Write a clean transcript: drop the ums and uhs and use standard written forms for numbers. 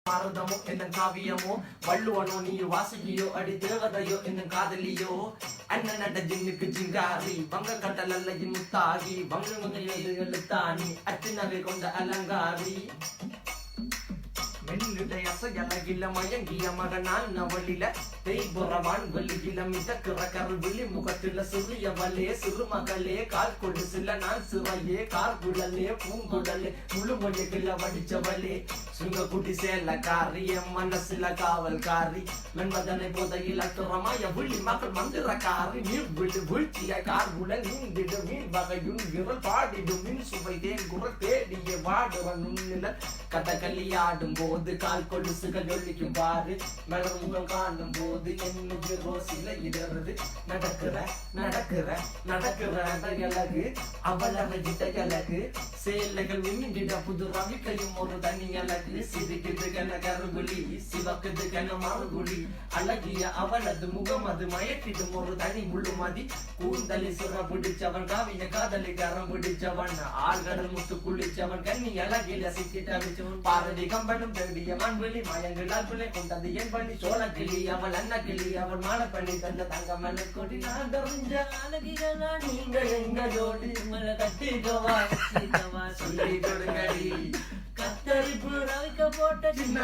பாரதமோ என்ன காவியமோ வள்ளுவனோ நீ வாசிக்கியோ அடி தேவதையோ என்ன காதலியோ அண்ணன் நட ஜின்னுக்கு ஜிங்காரி வங்க கடல் அல்லையின் முத்தாகி வங்க எழுத்தாணி அச்சினவை கொண்ட அலங்காரி மெல்லிடை அசையலகில மயங்கிய மகனான் நவளில தேய்புறவான் வெளியில மிதக்கிற கருவிழி முகத்தில சிறியவளே சிறுமகளே கால் கொண்டு சில நான் சிறையே கார்குழலே பூங்குழலே முழுமொழிகள வடிச்சவளே சுங்க குட்டி சேலக்காரி என் மனசுல காவல்காரி மென்பதனை போதையில் அத்துறமாய விழி மக்கள் மந்திரக்காரி நீர் விடு வீழ்ச்சிய கார்குழல் நீந்திடு மீன் வகையுன் விரல் பாடிடும் மின் சுவை தேன் குரல் தேடிய வாடுவன் நுண்ணில கதகளியாடும் போது கால் கொலுசுகள் ஒழிக்கும் பாரு மலர் முகம் காணும் போது என்னுக்கு ரோசில இடறது நடக்கிற நடக்கிற நடக்கிற அழகு அவளவை அழகு சேலைகள் மின்னிட புது ரவிக்கையும் ஒரு தனி அழகு சிரிக்குது கன கருகுலி சிவக்குது கன மறுகுலி அழகிய அவளது முகம் அது மயக்கிடும் ஒரு தனி முழுமதி கூந்தலி சுர பிடிச்சவன் காவிய காதலி கரம் பிடிச்சவன் ஆழ்கடல் முத்து குளிச்சவன் கண்ணி அழகில சிக்கிட்டவிச்சவன் பாரதி கம்பனும் தேடிய மண்வெளி மயங்களால் பிள்ளை கொண்டது என் பண்ணி சோழ கிளி அவள் அண்ண கிளி அவள் மாட பண்ணி தந்த தங்க மன கொடி நான் தெரிஞ்ச அழகிகளா நீங்க எங்க ஜோடி மலை கட்டிக்கவா சொல்லி கொடுங்கடி கத்தரிப்பு ரவிக்க போட்ட சின்ன